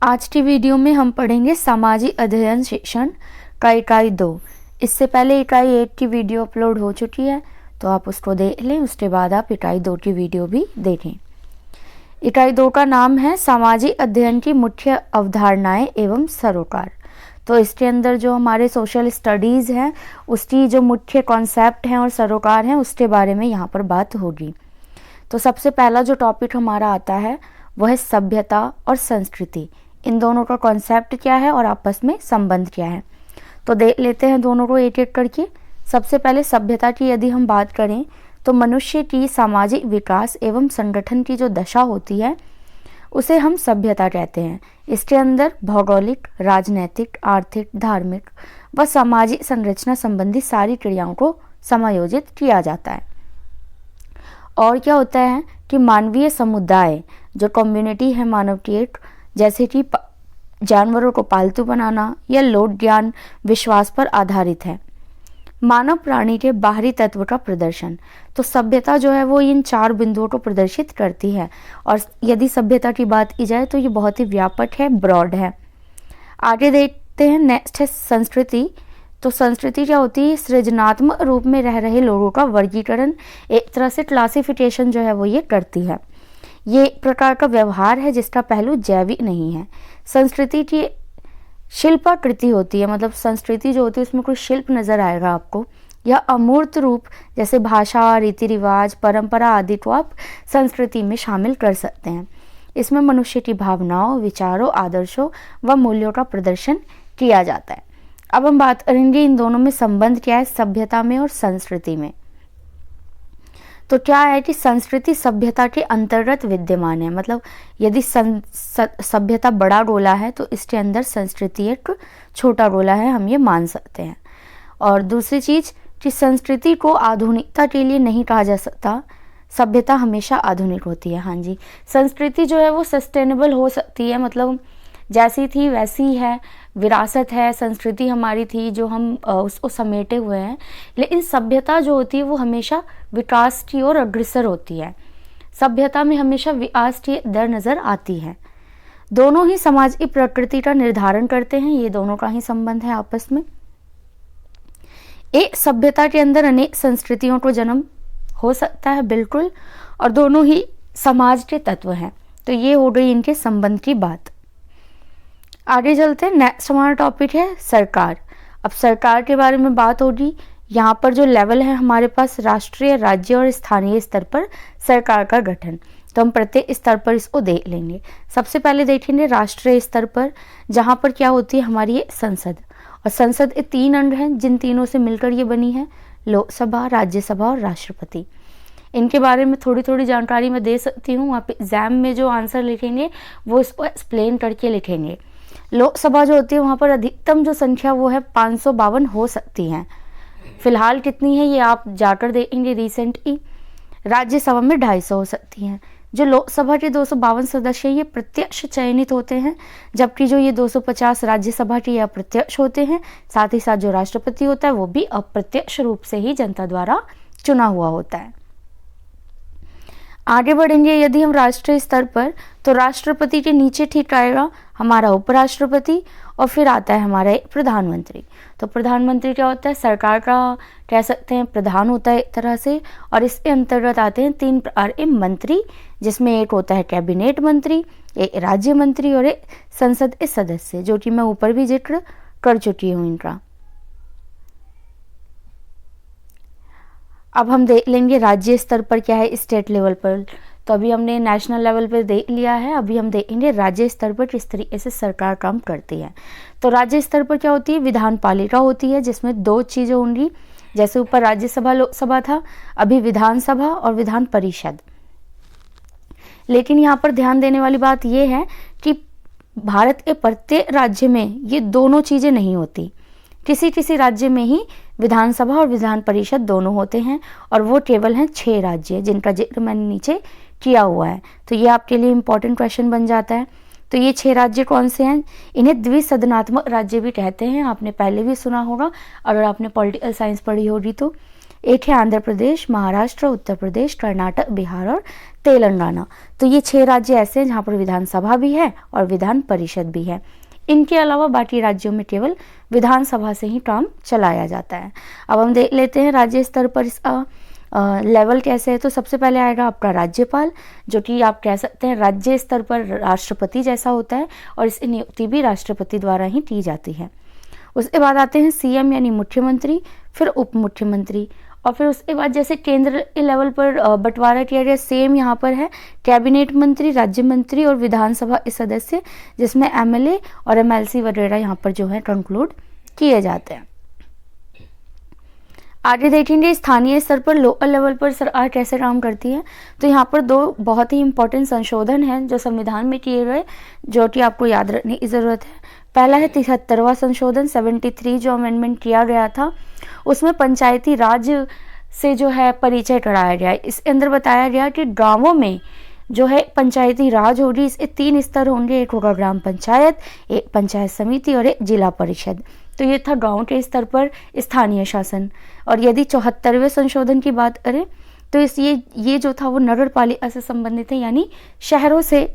आज की वीडियो में हम पढ़ेंगे सामाजिक अध्ययन शिक्षण का इकाई 2। इससे पहले इकाई 1 की वीडियो अपलोड हो चुकी है, तो आप उसको देख लें। उसके बाद आप इकाई 2 की वीडियो भी देखें। इकाई 2 का नाम है सामाजिक अध्ययन की मुख्य अवधारणाएं एवं सरोकार। तो इसके अंदर जो हमारे सोशल स्टडीज़ हैं उसकी जो मुख्य कॉन्सेप्ट हैं और सरोकार हैं उसके बारे में यहाँ पर बात होगी। तो सबसे पहला जो टॉपिक हमारा आता है वह है सभ्यता और संस्कृति। इन दोनों का कॉन्सेप्ट क्या है और आपस में संबंध क्या है, तो देख लेते हैं दोनों को एक एक करके। सबसे पहले सभ्यता की यदि हम बात करें तो मनुष्य की सामाजिक विकास एवं संगठन की जो दशा होती है उसे हम सभ्यता कहते हैं। इसके अंदर भौगोलिक, राजनैतिक, आर्थिक, धार्मिक व सामाजिक संरचना संबंधी सारी क्रियाओं को समायोजित किया जाता है। और क्या होता है कि मानवीय समुदाय जो कम्युनिटी है मानव की एक, जैसे कि जानवरों को पालतू बनाना या लोक ज्ञान विश्वास पर आधारित है। मानव प्राणी के बाहरी तत्व का प्रदर्शन, तो सभ्यता जो है वो इन 4 बिंदुओं को प्रदर्शित करती है। और यदि सभ्यता की बात की जाए तो ये बहुत ही व्यापक है, ब्रॉड है। आगे देखते हैं, नेक्स्ट है संस्कृति। तो संस्कृति क्या होती है? सृजनात्मक रूप में रह रहे लोगों का वर्गीकरण, एक तरह से क्लासिफिकेशन जो है वो ये करती है। ये एक प्रकार का व्यवहार है जिसका पहलू जैविक नहीं है। संस्कृति की शिल्पाकृति होती है, मतलब संस्कृति जो होती है उसमें कोई शिल्प नजर आएगा आपको, या अमूर्त रूप जैसे भाषा, रीति रिवाज, परंपरा आदि को आप संस्कृति में शामिल कर सकते हैं। इसमें मनुष्य की भावनाओं, विचारों, आदर्शों व मूल्यों का प्रदर्शन किया जाता है। अब हम बात करेंगे इन दोनों में संबंध क्या है, सभ्यता में और संस्कृति में। तो क्या है कि संस्कृति सभ्यता के अंतर्गत विद्यमान है, मतलब यदि सभ्यता बड़ा गोला है तो इसके अंदर संस्कृति एक छोटा गोला है, हम ये मान सकते हैं। और दूसरी चीज कि संस्कृति को आधुनिकता के लिए नहीं कहा जा सकता, सभ्यता हमेशा आधुनिक होती है। हाँ जी, संस्कृति जो है वो सस्टेनेबल हो सकती है, मतलब जैसी थी वैसी है, विरासत है, संस्कृति हमारी थी जो हम उसको समेटे हुए हैं। लेकिन सभ्यता जो होती है वो हमेशा विकास की ओर अग्रसर होती है। सभ्यता में हमेशा विकास की दर नजर आती है। दोनों ही समाज की प्रकृति का निर्धारण करते हैं, ये दोनों का ही संबंध है आपस में। एक सभ्यता के अंदर अनेक संस्कृतियों को जन्म हो सकता है, बिल्कुल, और दोनों ही समाज के तत्व हैं। तो ये हो गई इनके संबंध की बात। आगे चलते हैं, नेक्स्ट हमारा टॉपिक है सरकार। अब सरकार के बारे में बात होगी। यहाँ पर जो लेवल है हमारे पास राष्ट्रीय, राज्य और स्थानीय स्तर पर सरकार का गठन, तो हम प्रत्येक स्तर पर इसको देख लेंगे। सबसे पहले देखेंगे राष्ट्रीय स्तर पर, जहाँ पर क्या होती है हमारी ये संसद। और संसद के 3 अंग हैं जिन तीनों से मिलकर ये बनी है, लोकसभा, राज्यसभा और राष्ट्रपति। इनके बारे में थोड़ी थोड़ी जानकारी मैं दे सकती हूँ। आप एग्जाम में जो आंसर लिखेंगे वो इसको एक्सप्लेन करके लिखेंगे। लोकसभा जो होती है वहाँ पर अधिकतम जो संख्या वो है 552 हो सकती है। फिलहाल कितनी है ये आप जाकर देखेंगे रिसेंट की। राज्यसभा में 250 हो सकती हैं। जो लोकसभा के 252 सदस्य ये प्रत्यक्ष चयनित होते हैं, जबकि जो ये 250 राज्यसभा के अप्रत्यक्ष होते हैं। साथ ही साथ जो राष्ट्रपति होता है वो भी अप्रत्यक्ष रूप से ही जनता द्वारा चुना हुआ होता है। आगे बढ़ेंगे यदि हम राष्ट्रीय स्तर पर, तो राष्ट्रपति के नीचे ठीक आएगा हमारा उपराष्ट्रपति और फिर आता है हमारा प्रधानमंत्री। तो प्रधानमंत्री क्या होता है? सरकार का कह सकते हैं प्रधान होता है एक तरह से। और इसके अंतर्गत आते हैं 3 प्रकार के मंत्री, जिसमें एक होता है कैबिनेट मंत्री, एक राज्य मंत्री और एक संसद के सदस्य, जो कि मैं ऊपर भी जिक्र कर चुकी हूँ इनका। अब हम देख लेंगे राज्य स्तर पर क्या है, स्टेट लेवल पर। तो अभी हमने नेशनल लेवल पर देख लिया है, अभी हम देखेंगे राज्य स्तर पर किस तरीके से सरकार काम करती है। तो राज्य स्तर पर क्या होती है? विधान पालिका होती है, जिसमें 2 चीज़ें होंगी। जैसे ऊपर राज्यसभा, लोकसभा था, अभी विधानसभा और विधान परिषद। लेकिन यहाँ पर ध्यान देने वाली बात यह है कि भारत के प्रत्येक राज्य में ये दोनों चीज़ें नहीं होती। किसी किसी राज्य में ही विधानसभा और विधान परिषद दोनों होते हैं, और वो केवल हैं 6 राज्य जिनका जिक्र मैंने नीचे किया हुआ है। तो ये आपके लिए इंपॉर्टेंट क्वेश्चन बन जाता है। तो ये 6 राज्य कौन से हैं? इन्हें द्विसदनात्मक राज्य भी कहते हैं, आपने पहले भी सुना होगा अगर आपने पॉलिटिकल साइंस पढ़ी होगी तो। एक है आंध्र प्रदेश, महाराष्ट्र, उत्तर प्रदेश, कर्नाटक, बिहार और तेलंगाना। तो ये 6 राज्य ऐसे हैं जहाँ पर विधानसभा भी है और विधान परिषद भी है। इनके अलावा बाकी राज्यों में केवल विधानसभा से ही काम चलाया जाता है। अब हम देख लेते हैं राज्य स्तर पर इसका लेवल कैसे है। तो सबसे पहले आएगा आपका राज्यपाल, जो कि आप कह सकते हैं राज्य स्तर पर राष्ट्रपति जैसा होता है और इसकी नियुक्ति भी राष्ट्रपति द्वारा ही की जाती है। उसके बाद आते हैं सीएम यानी मुख्यमंत्री, फिर उप मुख्यमंत्री, और फिर उसके बाद जैसे केंद्र के लेवल पर बंटवारा किया गया, सेम यहाँ पर है कैबिनेट मंत्री, राज्य मंत्री और विधानसभा के सदस्य, जिसमें एमएलए और एमएलसी वगैरह यहाँ पर जो है कंक्लूड किए जाते हैं। आगे देखेंगे स्थानीय स्तर पर लोकल लेवल पर सरकार कैसे काम करती है। तो यहाँ पर 2 बहुत ही इंपॉर्टेंट संशोधन हैं जो संविधान में किए गए, जो कि आपको याद रखने की ज़रूरत है। पहला है 73वां संशोधन 73 जो अमेंडमेंट किया गया था, उसमें पंचायती राज से जो है परिचय कराया गया। इसके अंदर बताया गया कि गाँवों में जो है पंचायती राज होगी, इसके 3 स्तर होंगे, एक होगा ग्राम पंचायत, एक पंचायत समिति और एक जिला परिषद। तो ये था गांव के स्तर पर स्थानीय शासन। और यदि 74वें संशोधन की बात करें तो ये जो था वो नगर पालिका से संबंधित है, यानी शहरों से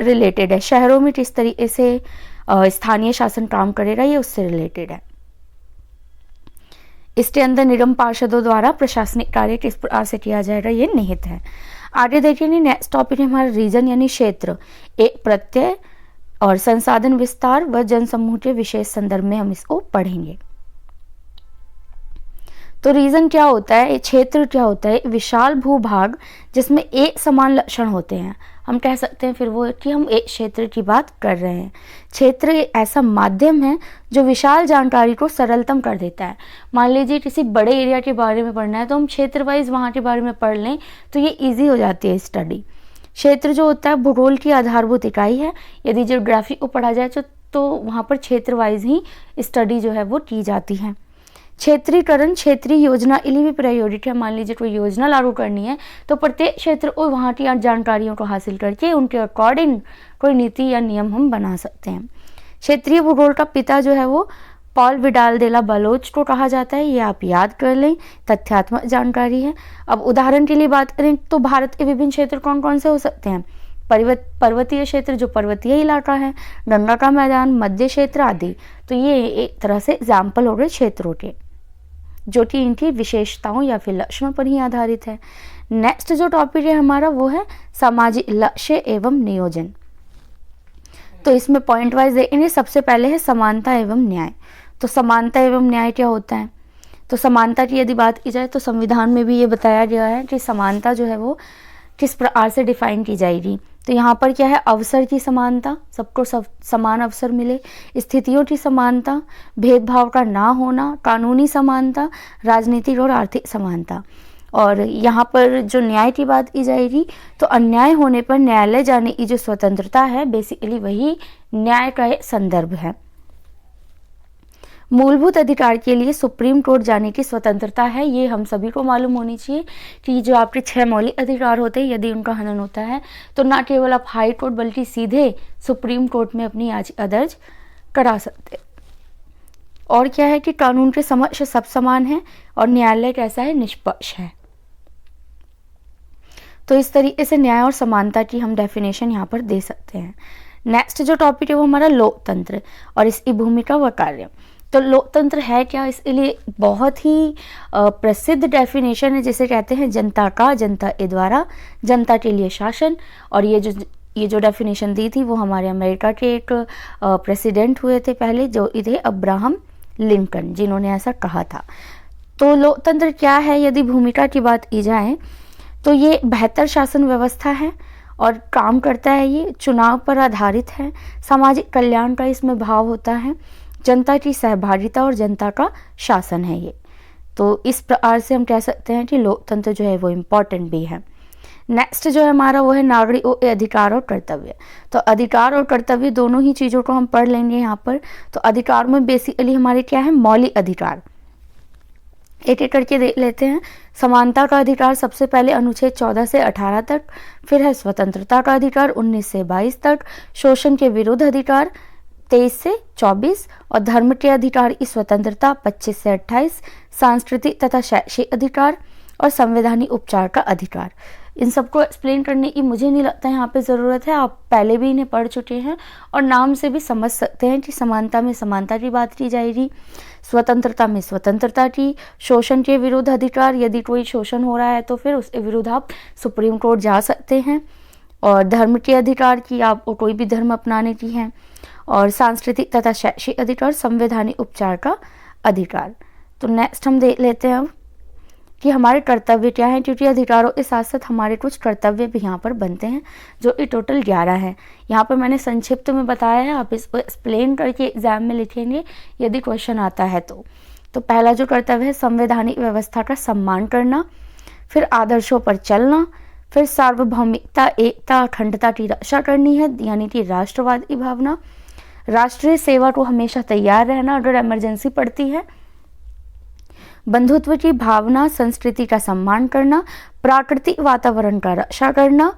रिलेटेड है। शहरों में किस तरीके से स्थानीय शासन काम करेगा ये उससे रिलेटेड है। इसके अंदर निगम पार्षदों द्वारा प्रशासनिक कार्य किस प्रकार से किया जाएगा ये निहित है। आगे देखिए नेक्स्ट टॉपिक है हमारा रीजन यानी क्षेत्र, एक प्रत्यय और संसाधन विस्तार व जनसमूह के विशेष संदर्भ में हम इसको पढ़ेंगे। तो रीजन क्या होता है, क्षेत्र क्या होता है, विशाल भूभाग जिसमें एक समान लक्षण होते हैं। हम कह सकते हैं फिर वो कि हम एक क्षेत्र की बात कर रहे हैं। क्षेत्र एक ऐसा माध्यम है जो विशाल जानकारी को सरलतम कर देता है। मान लीजिए किसी बड़े एरिया के बारे में पढ़ना है तो हम क्षेत्र वाइज वहाँ के बारे में पढ़ लें तो ये ईजी हो जाती है स्टडी। क्षेत्र जो होता है भूगोल की आधारभूत इकाई है। यदि ज्योग्राफी को पढ़ा जाए तो वहाँ पर क्षेत्र वाइज ही स्टडी जो है वो की जाती है। क्षेत्रीकरण क्षेत्रीय योजना के लिए भी प्रायोगिक है। मान लीजिए कोई योजना लागू करनी है तो प्रत्येक क्षेत्र को वहाँ की जानकारियों को हासिल करके उनके अकॉर्डिंग कोई नीति या नियम हम बना सकते हैं। क्षेत्रीय भूगोल का पिता जो है वो पॉल विडाल दे ला बलोच को कहा जाता है, ये आप याद कर लें, तथ्यात्मक जानकारी है। अब उदाहरण के लिए बात करें तो भारत के विभिन्न क्षेत्र कौन कौन से हो सकते हैं। पर्वतीय क्षेत्र जो पर्वतीय इलाका है, गंगा का मैदान, मध्य क्षेत्र आदि। तो ये एक तरह से एग्जाम्पल हो गए क्षेत्रों के, जो कि इनकी विशेषताओं या फिर लक्ष्यों पर ही आधारित है। नेक्स्ट जो टॉपिक है हमारा वो है सामाजिक लक्ष्य एवं नियोजन। तो इसमें पॉइंट वाइज देखेंगे। सबसे पहले है समानता एवं न्याय। तो समानता एवं न्याय क्या होता है। तो समानता की यदि बात की जाए तो संविधान में भी ये बताया गया है कि समानता जो है वो किस प्रकार से डिफाइन की जाएगी। तो यहाँ पर क्या है, अवसर की समानता, सबको समान अवसर मिले, स्थितियों की समानता, भेदभाव का ना होना, कानूनी समानता, राजनीतिक और आर्थिक समानता। और यहाँ पर जो न्याय की बात की जाएगी तो अन्याय होने पर न्यायालय जाने की जो स्वतंत्रता है, बेसिकली वही न्याय का एक संदर्भ है। मूलभूत अधिकार के लिए सुप्रीम कोर्ट जाने की स्वतंत्रता है। ये हम सभी को मालूम होनी चाहिए कि जो आपके 6 मौलिक अधिकार होते हैं, यदि उनका हनन होता है तो ना केवल आप हाई कोर्ट बल्कि सीधे सुप्रीम कोर्ट में अपनी याचिका दर्ज करा सकते हैं। और क्या है कि कानून के समक्ष सब समान है और न्यायालय कैसा है, निष्पक्ष है। तो इस तरीके से न्याय और समानता की हम डेफिनेशन यहाँ पर दे सकते हैं। नेक्स्ट जो टॉपिक है वो हमारा लोकतंत्र और इसकी भूमिका व कार्य। तो लोकतंत्र है क्या, इसके लिए बहुत ही प्रसिद्ध डेफिनेशन है जिसे कहते हैं जनता का, जनता के द्वारा, जनता के लिए शासन। और ये जो डेफिनेशन दी थी वो हमारे अमेरिका के एक प्रेसिडेंट हुए थे पहले, जो थे अब्राहम लिंकन, जिन्होंने ऐसा कहा था। तो लोकतंत्र क्या है, यदि भूमिका की बात की जाए तो ये बेहतर शासन व्यवस्था है और काम करता है। ये चुनाव पर आधारित है, सामाजिक कल्याण का इसमें भाव होता है, जनता की सहभागिता और जनता का शासन है ये। तो इस प्रकार से हम कह सकते हैं कि लोकतंत्र जो है वो इम्पॉर्टेंट भी है। नेक्स्ट जो है हमारा वो है नागरिकों के अधिकार और कर्तव्य। तो अधिकार और कर्तव्य दोनों ही चीज़ों को हम पढ़ लेंगे यहाँ पर। तो अधिकार में बेसिकली हमारे क्या है, मौलिक अधिकार। एक एक करके देख लेते हैं। समानता का अधिकार सबसे पहले अनुच्छेद 14 से 18 तक, फिर है स्वतंत्रता का अधिकार 19 से 22 तक, शोषण के विरुद्ध अधिकार 23 से 24 और धर्म के अधिकार की स्वतंत्रता 25 से 28, सांस्कृतिक तथा शैक्षिक अधिकार और संवैधानिक उपचार का अधिकार। इन सबको एक्सप्लेन करने की मुझे नहीं लगता यहाँ पे ज़रूरत है, आप पहले भी इन्हें पढ़ चुके हैं और नाम से भी समझ सकते हैं कि समानता में समानता की बात की जाएगी, स्वतंत्रता में स्वतंत्रता की, शोषण के विरुद्ध अधिकार, यदि कोई शोषण हो रहा है तो फिर उसके विरुद्ध आप सुप्रीम कोर्ट जा सकते हैं, और धर्म के अधिकार की, आपको कोई भी धर्म अपनाने की है, और सांस्कृतिक तथा शैक्षिक अधिकार, संवैधानिक उपचार का अधिकार। तो नेक्स्ट हम देख लेते हैं अब कि हमारे कर्तव्य क्या हैं, क्योंकि अधिकारों के साथ साथ हमारे कुछ कर्तव्य भी यहाँ पर बनते हैं, जो कि टोटल 11 हैं। यहाँ पर मैंने संक्षिप्त में बताया है, आप इसको एक्सप्लेन करके एग्जाम में लिखेंगे यदि क्वेश्चन आता है तो पहला जो कर्तव्य है, संवैधानिक व्यवस्था का सम्मान करना, फिर आदर्शों पर चलना, फिर सार्वभौमिकता, एकता, अखंडता की रक्षा करनी है, यानी कि राष्ट्रवाद की भावना, राष्ट्रीय सेवा को हमेशा तैयार रहना अगर इमरजेंसी पड़ती है, बंधुत्व की भावना, संस्कृति का सम्मान करना, प्राकृतिक वातावरण का रक्षा करना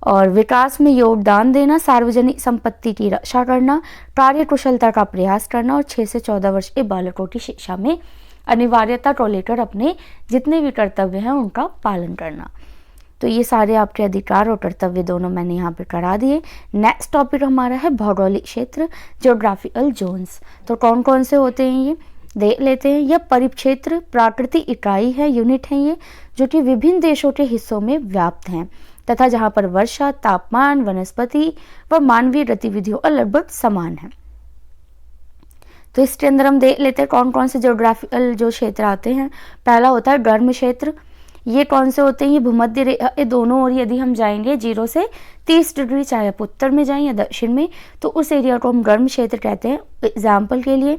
और विकास में योगदान देना, सार्वजनिक संपत्ति की रक्षा करना, कार्यकुशलता का प्रयास करना और 6 से 14 वर्ष के बालकों की शिक्षा में अनिवार्यता को लेकर अपने जितने भी कर्तव्य हैं उनका पालन करना। तो ये सारे आपके अधिकार और कर्तव्य दोनों मैंने यहाँ पे करा दिए। नेक्स्ट टॉपिक हमारा है भौगोलिक क्षेत्र, ज्योग्राफिकल जोन्स। तो कौन कौन से होते हैं ये देख लेते हैं। यह परिक्षेत्र प्राकृतिक इकाई है, यूनिट है ये, जो कि विभिन्न देशों के हिस्सों में व्याप्त हैं तथा जहाँ पर वर्षा, तापमान, वनस्पति व मानवीय गतिविधियों का लगभग समान है। तो इसके अंदर हम देख लेते हैं कौन कौन से ज्योग्राफिकल जो क्षेत्र आते हैं। पहला होता है गर्म क्षेत्र। ये कौन से होते हैं, ये भूमध्य रेखा के दोनों ओर यदि हम जाएंगे 0 से 30 डिग्री, चाहे आप उत्तर में जाएं या दक्षिण में, तो उस एरिया को हम गर्म क्षेत्र कहते हैं। एग्जाम्पल के लिए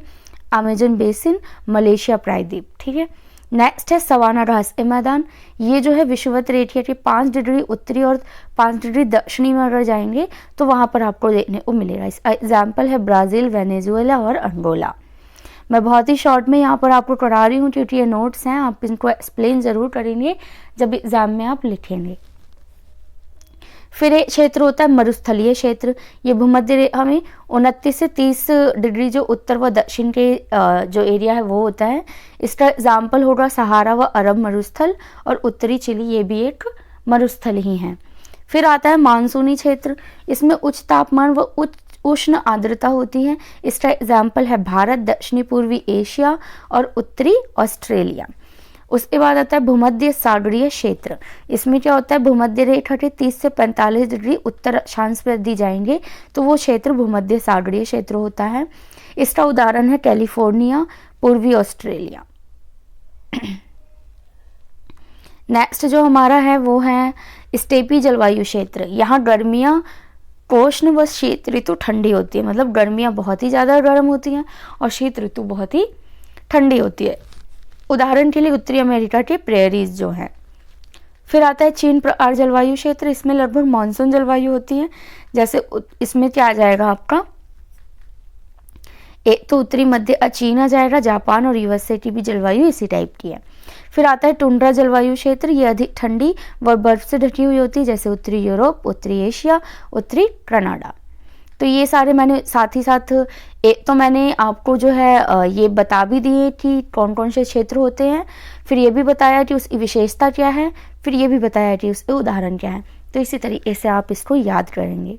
अमेजन बेसिन, मलेशिया प्रायद्वीप, ठीक है। नेक्स्ट है सवाना घास के मैदान। ये जो है विषुवत रेखा के 5 डिग्री उत्तरी और 5 डिग्री दक्षिणी में अगर जाएंगे तो वहां पर आपको देखने को मिलेगा। इसका एग्जाम्पल है ब्राजील, वेनेजुएला और अंगोला। मैं बहुत ही शॉर्ट में यहाँ पर आपको करा रही हूँ क्योंकि ये नोट्स हैं, आप इनको एक्सप्लेन जरूर करेंगे जब एग्जाम में आप लिखेंगे। फिर एक क्षेत्र होता है मरुस्थलीय क्षेत्र। ये भूमध्य रेखा में 29 से 30 डिग्री जो उत्तर व दक्षिण के जो एरिया है वो होता है। इसका एग्जाम्पल होगा सहारा व अरब मरुस्थल और उत्तरी चिली, ये भी एक मरुस्थल ही है। फिर आता है मानसूनी क्षेत्र। इसमें उच्च तापमान व उच्च उष्ण आर्द्रता होती है। इसका एग्जाम्पल है भारत, दक्षिणी पूर्वी एशिया और उत्तरी ऑस्ट्रेलिया। उसके बाद आता है भूमध्य सागरीय क्षेत्र। इसमें क्या होता है, भूमध्य रेखा के 30 से 45 डिग्री उत्तर अक्षांश पर यदि जाएंगे तो वो क्षेत्र भूमध्य सागरीय क्षेत्र होता है। इसका उदाहरण है कैलिफोर्निया, पूर्वी ऑस्ट्रेलिया। नेक्स्ट जो हमारा है वो है स्टेपी जलवायु क्षेत्र। यहाँ गर्मियाँ कोष्ण व शीत ऋतु ठंडी होती है, मतलब गर्मियाँ बहुत ही ज़्यादा गर्म होती हैं और शीत ऋतु बहुत ही ठंडी होती है। उदाहरण के लिए उत्तरी अमेरिका के प्रेरीज जो हैं। फिर आता है चीन प्रकार जलवायु क्षेत्र। इसमें लगभग मानसून जलवायु होती है। जैसे इसमें क्या आ जाएगा आपका, एक तो उत्तरी मध्य चीन आ जाएगा, जापान और यूएसए की भी जलवायु इसी टाइप की है। फिर आता है टुंड्रा जलवायु क्षेत्र। ये अधिक ठंडी व बर्फ से ढकी हुई होती है, जैसे उत्तरी यूरोप, उत्तरी एशिया, उत्तरी कनाडा। तो ये सारे मैंने साथ ही साथ एक तो मैंने आपको जो है ये बता भी दिए कि कौन कौन से क्षेत्र होते हैं, फिर ये भी बताया कि उसकी विशेषता क्या है, फिर ये भी बताया कि उसके उदाहरण क्या है। तो इसी तरीके से आप इसको याद करेंगे।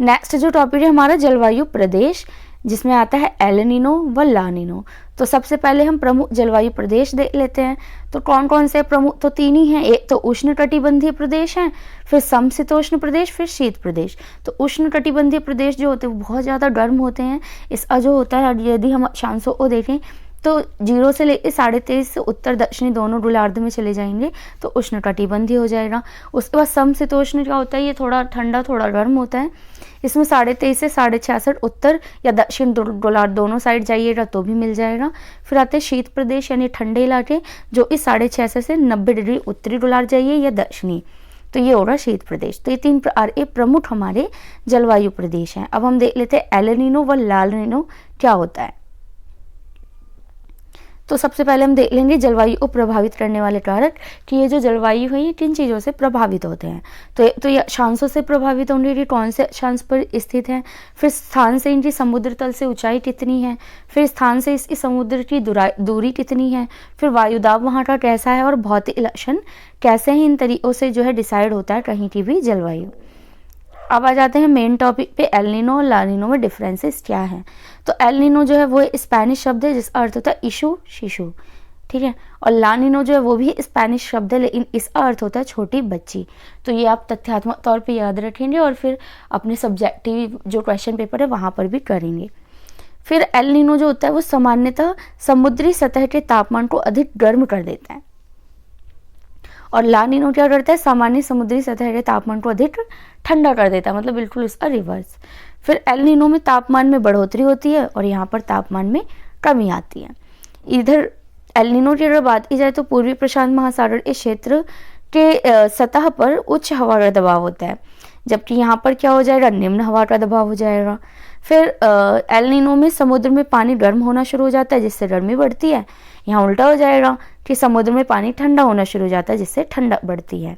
नेक्स्ट जो टॉपिक है हमारा जलवायु प्रदेश, जिसमें आता है एल नीनो व ला नीनो। तो सबसे पहले हम प्रमुख जलवायु प्रदेश देख लेते हैं। तो कौन कौन से प्रमुख, तो 3 ही हैं। एक तो उष्ण कटिबंधीय प्रदेश हैं, फिर समशीतोष्ण प्रदेश, फिर शीत प्रदेश। तो उष्ण कटिबंधीय प्रदेश जो होते हैं वो बहुत ज़्यादा गर्म होते हैं। इसका जो होता है, यदि हम अक्षांशों को देखें तो 0 से लेकर 23.5 उत्तर दक्षिणी दोनों गोलार्ध में चले जाएंगे तो उष्ण कटिबंधीय हो जाएगा। उसके बाद समशीतोष्ण क्या होता है, ये थोड़ा ठंडा थोड़ा गर्म होता है। इसमें 23.5 से 66.5 उत्तर या दक्षिण गोलार्ध दोनों साइड जाइएगा तो भी मिल जाएगा। फिर आते हैं शीत प्रदेश यानी ठंडे इलाके, जो इस 66.5 से 90 डिग्री उत्तरी गोलार्ध जाइए या दक्षिणी, तो ये होगा शीत प्रदेश। तो ये 3 प्रकार के प्रमुख हमारे जलवायु प्रदेश हैं। अब हम देख लेते हैं एल नीनो व ला नीनो क्या होता है। तो सबसे पहले हम देख लेंगे जलवायु को प्रभावित करने वाले कारक, कि ये जो जलवायु है ये किन चीज़ों से प्रभावित होते हैं। तो ये अक्षांशों से प्रभावित होंगे, कि कौन से अक्षांश पर स्थित है, फिर स्थान से इनकी समुद्र तल से ऊंचाई कितनी है, फिर स्थान से इसकी समुद्र की दूरी कितनी है, फिर वायुदाब वहाँ का कैसा है, और भौतिक लक्षण कैसे हैं। इन तरीकों से जो है डिसाइड होता है कहीं की भी जलवायु। अब आ जाते हैं मेन टॉपिक पे, एल नीनो और ला नीनो में डिफरेंसेस क्या है। तो एल नीनो जो है वो स्पेनिश शब्द है जिसका अर्थ होता है इशू, शिशु, ठीक है। और ला नीनो जो है वो भी स्पेनिश शब्द है, लेकिन इसका अर्थ होता है छोटी बच्ची। तो ये आप तथ्यात्मक तौर पे याद रखेंगे और फिर अपने सब्जेक्टिव जो क्वेश्चन पेपर है वहाँ पर भी करेंगे। फिर एल नीनो जो होता है वो सामान्यतः समुद्री सतह के तापमान को अधिक गर्म कर देता है, और ला नीनो क्या करता है, सामान्य समुद्री सतह के तापमान को अधिक ठंडा कर देता है, मतलब बिल्कुल उसका रिवर्स। फिर एल नीनो में तापमान में बढ़ोतरी होती है और यहाँ पर तापमान में कमी आती है। इधर एल नीनो की अगर बात की जाए तो पूर्वी प्रशांत महासागर के क्षेत्र के सतह पर उच्च हवा का दबाव होता है, जबकि यहाँ पर क्या हो जाएगा, निम्न हवा का दबाव हो जाएगा। फिर एल नीनो में समुद्र में पानी गर्म होना शुरू हो जाता है जिससे गर्मी बढ़ती है। यहाँ उल्टा हो जाएगा कि समुद्र में पानी ठंडा होना शुरू हो जाता है जिससे ठंडक बढ़ती है।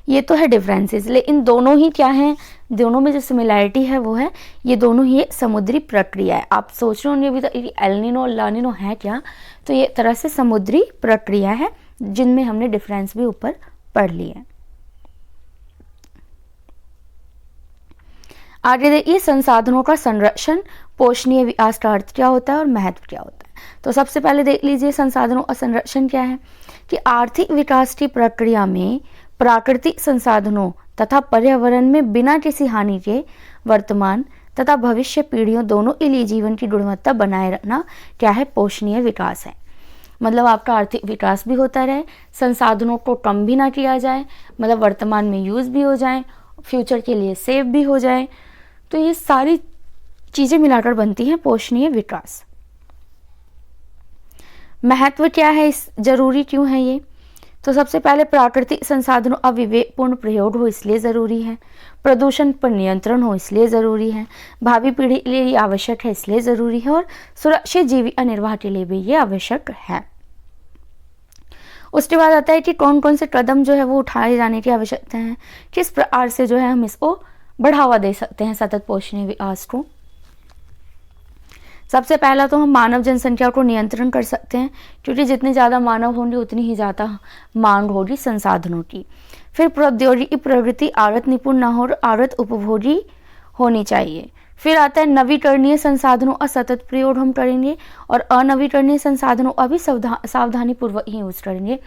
ये तो है डिफरेंसेस, लेकिन दोनों ही क्या है, दोनों में जो सिमिलैरिटी है वो है ये दोनों ही समुद्री प्रक्रिया है। आप सोच रहे होंगे अभी तो एल नीनो और ला नीनो है क्या, तो ये तरह से समुद्री प्रक्रिया है जिनमें हमने डिफरेंस भी ऊपर पढ़ लिया है। आगे देखिए, संसाधनों का संरक्षण, पोषणीय विकास का अर्थ क्या होता है और महत्व क्या होता है। तो सबसे पहले देख लीजिए संसाधनों का संरक्षण क्या है, कि आर्थिक विकास की प्रक्रिया में प्राकृतिक संसाधनों तथा पर्यावरण में बिना किसी हानि के वर्तमान तथा भविष्य पीढ़ियों दोनों के लिए जीवन की गुणवत्ता बनाए रखना क्या है, पोषणीय विकास है। मतलब आपका आर्थिक विकास भी होता रहे, संसाधनों को कम भी ना किया जाए, मतलब वर्तमान में यूज भी हो जाए, फ्यूचर के लिए सेव भी हो जाए। तो ये सारी चीजें मिलाकर बनती हैं पोषणीय विकास। महत्व क्या है, इस जरूरी क्यों है ये, तो सबसे पहले प्राकृतिक संसाधनों का विवेकपूर्ण प्रयोग हो इसलिए जरूरी है, प्रदूषण पर नियंत्रण हो इसलिए जरूरी है, भावी पीढ़ी के लिए ये आवश्यक है इसलिए जरूरी है, और सुरक्षित जीविका निर्वाह के लिए भी ये आवश्यक है। उसके बाद आता है कि कौन कौन से कदम जो है वो उठाए जाने की आवश्यकता है, किस प्रकार से जो है हम इसको बढ़ावा दे सकते हैं सतत पोषणीय विकास को। सबसे पहला तो हम मानव जनसंख्या को नियंत्रण कर सकते हैं, क्योंकि जितने ज़्यादा मानव होंगे उतनी ही ज़्यादा मांग होगी संसाधनों की। फिर प्रौद्योगिकी प्रगति आड़त निपुण न हो, आड़त उपभोगी होनी चाहिए। फिर आता है नवीकरणीय संसाधनों का सतत प्रयोग हम करेंगे, और अनवीकरणीय संसाधनों का भी सावधानी पूर्वक ही यूज करेंगे,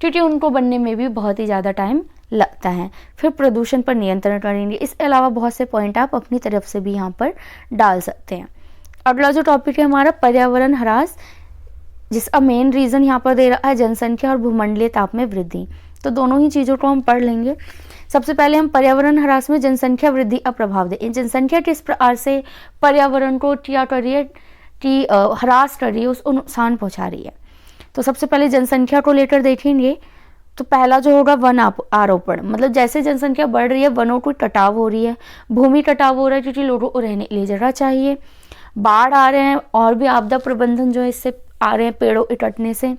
क्योंकि उनको बनने में भी बहुत ही ज़्यादा टाइम लगता है। फिर प्रदूषण पर नियंत्रण करेंगे। इसके अलावा बहुत से पॉइंट आप अपनी तरफ से भी यहाँ पर डाल सकते हैं। अगला जो टॉपिक है हमारा पर्यावरण ह्रास, जिसका मेन रीजन यहाँ पर दे रहा है जनसंख्या और भूमंडलीय ताप में वृद्धि। तो दोनों ही चीज़ों को हम पढ़ लेंगे। सबसे पहले हम पर्यावरण ह्रास में जनसंख्या वृद्धि का प्रभाव दें। जनसंख्या किस प्रकार से पर्यावरण को क्या कर रही है, कि ह्रास कर रही है, उसको नुकसान पहुँचा रही है। तो सबसे पहले जनसंख्या को लेकर देखेंगे तो पहला जो होगा वन आरोपण, मतलब जैसे जनसंख्या बढ़ रही है वनों को कटाव हो रही है, भूमि कटाव हो रहा है क्योंकि लोगों को रहने के लिए जगह चाहिए, बाढ़ आ रहे हैं और भी आपदा प्रबंधन जो है इससे आ रहे हैं पेड़ों के कटने से।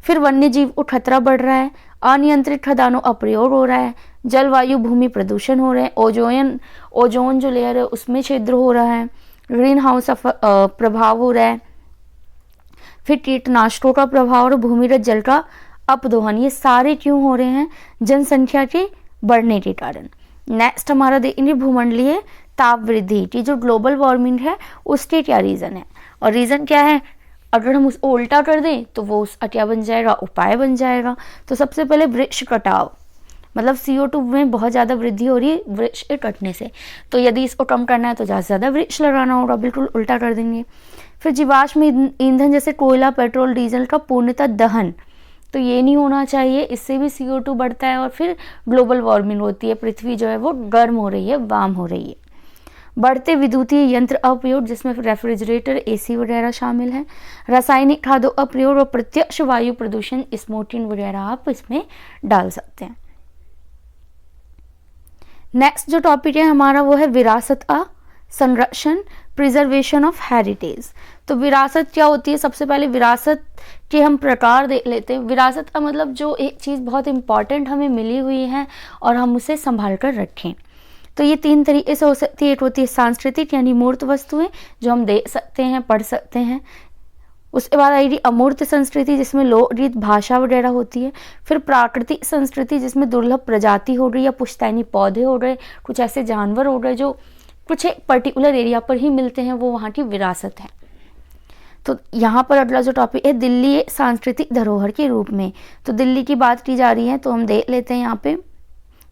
फिर वन्य जीव को खतरा बढ़ रहा है, अनियंत्रित खदानों का प्रयोग हो रहा है, जलवायु भूमि प्रदूषण हो रहे हैं, ओजोन जो लेयर है उसमें छिद्र हो रहा है, ग्रीन हाउस प्रभाव हो रहा है, फिर कीटनाशकों का प्रभाव और भूमिगत जल का अपदोहन। ये सारे क्यों हो रहे हैं, जनसंख्या के बढ़ने के कारण। नेक्स्ट हमारा देखेंगे भूमंडलीय ताप वृद्धि की जो ग्लोबल वार्मिंग है उसके क्या रीजन है, और रीजन क्या है, अगर हम उसको उल्टा कर दें तो वो उसका क्या बन जाएगा, उपाय बन जाएगा। तो सबसे पहले वृक्ष कटाव, मतलब CO2 में बहुत ज़्यादा वृद्धि हो रही है वृक्ष के कटने से, तो यदि इसको कम करना है तो ज़्यादा से ज़्यादा वृक्ष लगाना होगा, बिल्कुल उल्टा कर देंगे। फिर जीवाश्म ईंधन जैसे कोयला, पेट्रोल, डीजल का पूर्णतः दहन, तो ये नहीं होना चाहिए, इससे भी CO2 बढ़ता है और फिर ग्लोबल वार्मिंग होती है, पृथ्वी जो है वो गर्म हो रही है, वार्म हो रही है। बढ़ते विद्युतीय यंत्र उपयोग जिसमें रेफ्रिजरेटर, AC वगैरह शामिल है, रासायनिक खादों का प्रयोग और प्रत्यक्ष वायु प्रदूषण, स्मोकिंग वगैरह आप इसमें डाल सकते हैं। नेक्स्ट जो टॉपिक है हमारा वो है विरासत का संरक्षण, प्रिजर्वेशन ऑफ हेरिटेज। तो विरासत क्या होती है, सबसे पहले विरासत के हम प्रकार देख लेते हैं। विरासत का मतलब जो एक चीज़ बहुत इम्पॉर्टेंट हमें मिली हुई है और हम उसे संभाल कर रखें। तो ये 3 तरीके से हो सकती है। एक होती है सांस्कृतिक यानी मूर्त वस्तुएं जो हम देख सकते हैं, पढ़ सकते हैं। उसके बाद आएगी अमूर्त संस्कृति जिसमें लोकगीत, भाषा वगैरह होती है। फिर प्राकृतिक संस्कृति जिसमें दुर्लभ प्रजाति हो गई या पुश्तैनी पौधे हो गए, कुछ ऐसे जानवर हो गए जो कुछ एक पर्टिकुलर एरिया पर ही मिलते हैं, वो वहाँ की विरासत है। तो यहाँ पर अगला जो टॉपिक है दिल्ली सांस्कृतिक धरोहर के रूप में। तो दिल्ली की बात की जा रही है, तो हम देख लेते हैं यहाँ पे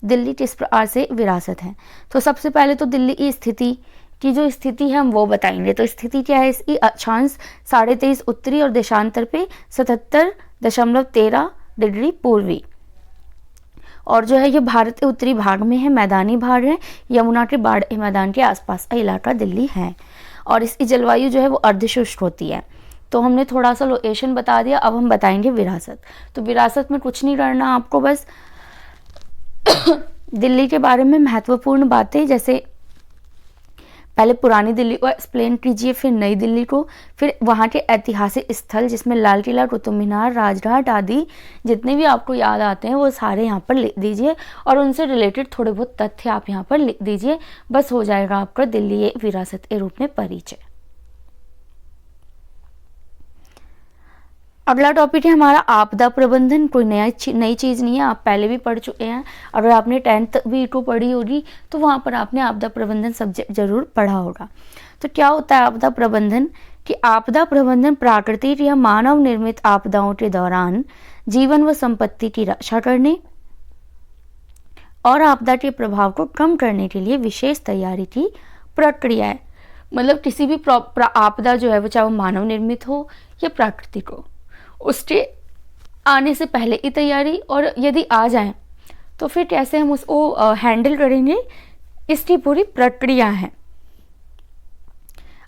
दिल्ली किस प्रकार से विरासत है। तो सबसे पहले तो दिल्ली की स्थिति की जो स्थिति है हम वो बताएंगे। तो स्थिति क्या है इसकी, अक्षांश 23.5 उत्तरी और देशांतर पे 77.13 डिग्री पूर्वी, और जो है ये भारत के उत्तरी भाग में है, मैदानी भाग है, यमुना के बाढ़ मैदान के आसपास का इलाका दिल्ली है। और इसकी जलवायु जो है वो अर्धशुष्क होती है। तो हमने थोड़ा सा लोकेशन बता दिया, अब हम बताएंगे विरासत। तो विरासत में कुछ नहीं करना आपको, बस दिल्ली के बारे में महत्वपूर्ण बातें, जैसे पहले पुरानी दिल्ली को एक्सप्लेन कीजिए, फिर नई दिल्ली को, फिर वहाँ के ऐतिहासिक स्थल जिसमें लाल किला, कुतुब मीनार, राजघाट आदि जितने भी आपको याद आते हैं वो सारे यहाँ पर लिख दीजिए और उनसे रिलेटेड थोड़े बहुत तथ्य आप यहाँ पर लिख दीजिए। बस हो जाएगा आपका दिल्ली एक विरासत के रूप में परिचय। अगला टॉपिक है हमारा आपदा प्रबंधन। कोई नई चीज़ नहीं है, आप पहले भी पढ़ चुके हैं। अगर आपने 10th भी को पढ़ी होगी तो वहाँ पर आपने आपदा प्रबंधन सब्जेक्ट जरूर पढ़ा होगा। तो क्या होता है आपदा प्रबंधन, कि आपदा प्रबंधन प्राकृतिक या मानव निर्मित आपदाओं के दौरान जीवन व संपत्ति की रक्षा करने और आपदा के प्रभाव को कम करने के लिए विशेष तैयारी की प्रक्रिया है। मतलब किसी भी आपदा जो है वो चाहे वो मानव निर्मित हो या प्राकृतिक हो, उसके आने से पहले की तैयारी, और यदि आ जाए तो फिर कैसे हम उसको हैंडल करेंगे, इसकी पूरी प्रक्रिया है।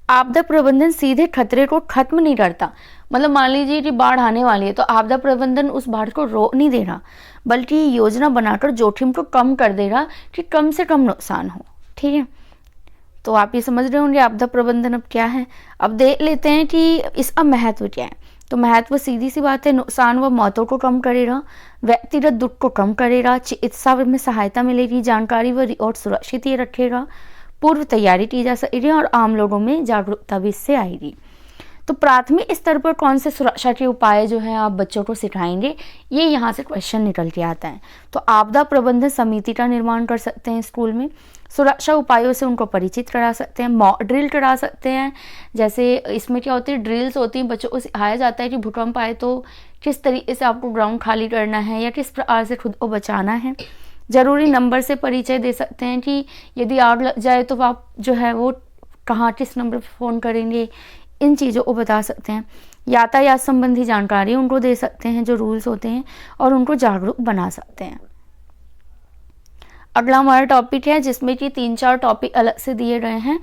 आपदा प्रबंधन सीधे खतरे को खत्म नहीं करता। मतलब मान लीजिए कि बाढ़ आने वाली है तो आपदा प्रबंधन उस बाढ़ को रोक नहीं दे रहा, बल्कि योजना बनाकर जोखिम को कम कर दे रहा कि कम से कम नुकसान हो। ठीक है, तो आप ये समझ रहे होंगे आपदा प्रबंधन अब क्या है। अब देख लेते हैं कि इसका महत्व क्या है। तो महत्व सीधी सी बात है, नुकसान व मौतों को कम करेगा, व्यक्तिगत दुख को कम करेगा, चिकित्सा में सहायता मिलेगी, जानकारी व रिकॉर्ड सुरक्षित रखेगा, पूर्व तैयारी की जा सकेगी और आम लोगों में जागरूकता भी इससे आएगी। तो प्राथमिक स्तर पर कौन से सुरक्षा के उपाय जो है आप बच्चों को सिखाएंगे, ये यहाँ से क्वेश्चन निकल के आता है। तो आपदा प्रबंधन समिति का निर्माण कर सकते हैं स्कूल में, सुरक्षा उपायों से उनको परिचित करा सकते हैं, मॉक ड्रिल करा सकते हैं। जैसे इसमें क्या होती है, ड्रिल्स होती हैं, बच्चों को सिखाया जाता है कि भूकंप आए तो किस तरीके से आपको ग्राउंड खाली करना है या किस प्रकार से खुद को बचाना है। जरूरी नंबर से परिचय दे सकते हैं कि यदि आग लग जाए तो आप जो है वो कहाँ किस नंबर पर फ़ोन करेंगे, इन चीज़ों को बता सकते हैं। यातायात संबंधी जानकारी उनको दे सकते हैं, जो रूल्स होते हैं, और उनको जागरूक बना सकते हैं। अगला हमारा टॉपिक है जिसमें कि 3-4 टॉपिक अलग से दिए गए हैं,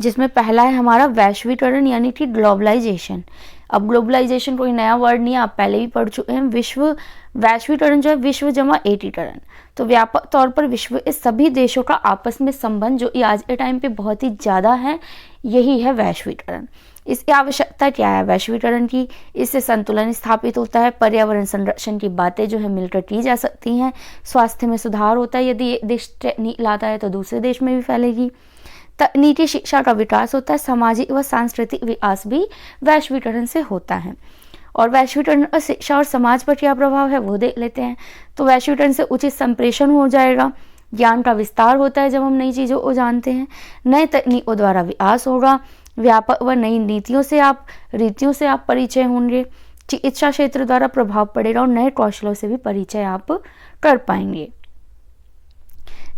जिसमें पहला है हमारा वैश्वीकरण यानी कि ग्लोबलाइजेशन। अब ग्लोबलाइजेशन कोई नया वर्ड नहीं है, आप पहले भी पढ़ चुके हैं। वैश्वीकरण जो है विश्व जमा एकीकरण। तो व्यापक तौर पर विश्व के सभी देशों का आपस में संबंध जो आज के टाइम पे बहुत ही ज़्यादा है, यही है वैश्वीकरण। इसकी आवश्यकता क्या है वैश्वीकरण की, इससे संतुलन स्थापित होता है, पर्यावरण संरक्षण की बातें जो है मिलकर की जा सकती हैं, स्वास्थ्य में सुधार होता है, यदि एक देश टेक्निक लाता है तो दूसरे देश में भी फैलेगी, तकनीकी शिक्षा का विकास होता है, सामाजिक व सांस्कृतिक विकास भी वैश्वीकरण से होता है। और वैश्वीकरण का शिक्षा और समाज पर क्या प्रभाव है वो देख लेते हैं। तो वैश्वीकरण से उचित संप्रेषण हो जाएगा, ज्ञान का विस्तार होता है जब हम नई चीज़ों को जानते हैं, नए तकनीकों द्वारा विकास होगा, व्यापक व नई रीतियों से आप परिचय होंगे, चिकित्सा क्षेत्र द्वारा प्रभाव पड़ेगा और नए कौशलों से भी परिचय आप कर पाएंगे।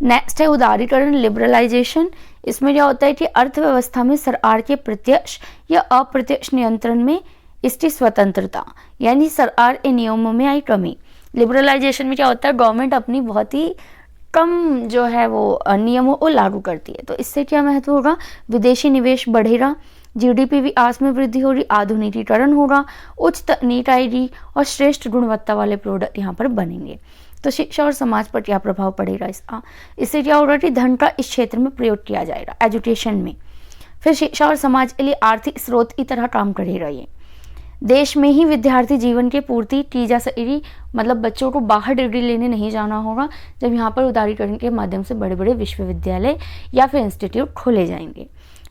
नेक्स्ट है उदारीकरण लिबरलाइजेशन। इसमें क्या होता है कि अर्थव्यवस्था में सरकार के प्रत्यक्ष या अप्रत्यक्ष नियंत्रण में इसकी स्वतंत्रता, यानी सरकार के नियमों में आई कमी। लिबरलाइजेशन में क्या होता है, गवर्नमेंट अपनी बहुत ही कम जो है वो नियमों को लागू करती है। तो इससे क्या महत्व होगा, विदेशी निवेश बढ़ेगा, जीडीपी विकास में वृद्धि होगी, आधुनिकीकरण होगा, उच्च तकनीक आएगी और श्रेष्ठ गुणवत्ता वाले प्रोडक्ट यहाँ पर बनेंगे। तो शिक्षा और समाज पर क्या प्रभाव पड़ेगा इसका, इससे क्या होगा कि धन का इस क्षेत्र में प्रयोग किया जाएगा, एजुकेशन में। फिर शिक्षा और समाज के लिए आर्थिक स्रोत की तरह काम करेगा ये। देश में ही विद्यार्थी जीवन की पूर्ति की जा सकेगी, मतलब बच्चों को बाहर डिग्री लेने नहीं जाना होगा जब यहाँ पर उदारीकरण के माध्यम से बड़े बड़े विश्वविद्यालय या फिर इंस्टीट्यूट खोले जाएंगे।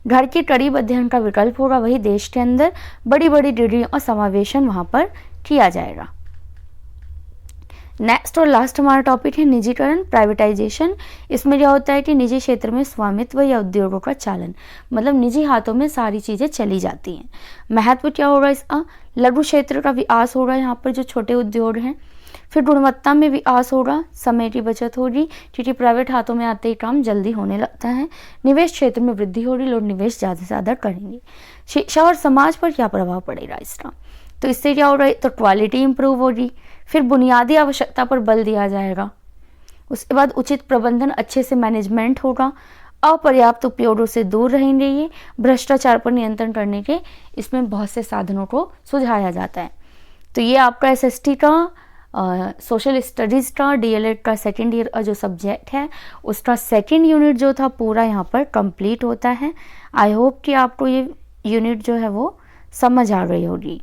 घर के करीब अध्ययन का विकल्प होगा, वही देश के अंदर बड़ी बड़ी डिग्रियों का समावेशन वहाँ पर किया जाएगा। नेक्स्ट और लास्ट हमारा टॉपिक है निजीकरण, प्राइवेटाइजेशन। इसमें क्या होता है कि निजी क्षेत्र में स्वामित्व या उद्योगों का चालन, मतलब निजी हाथों में सारी चीज़ें चली जाती हैं। महत्व क्या होगा इसका? लघु क्षेत्र का विकास होगा, यहाँ पर जो छोटे उद्योग हैं। फिर गुणवत्ता में विकास होगा, समय की बचत होगी क्योंकि प्राइवेट हाथों में आते ही काम जल्दी होने लगता है। निवेश क्षेत्र में वृद्धि होगी, लोग निवेश ज़्यादा से ज़्यादा करेंगे। शिक्षा और समाज पर क्या प्रभाव पड़ेगा इसका? तो इससे क्या होगा? तो क्वालिटी इंप्रूव होगी। फिर बुनियादी आवश्यकता पर बल दिया जाएगा। उसके बाद उचित प्रबंधन, अच्छे से मैनेजमेंट होगा। अपर्याप्त उपयोगों से दूर रहेंगे ये। भ्रष्टाचार पर नियंत्रण करने के इसमें बहुत से साधनों को सुझाया जाता है। तो ये आपका एसएसटी का सोशल स्टडीज़ का डीएलएड का सेकेंड ईयर का जो सब्जेक्ट है उसका सेकेंड यूनिट जो था पूरा यहाँ पर कंप्लीट होता है। आई होप कि आपको ये यूनिट जो है वो समझ आ गई होगी।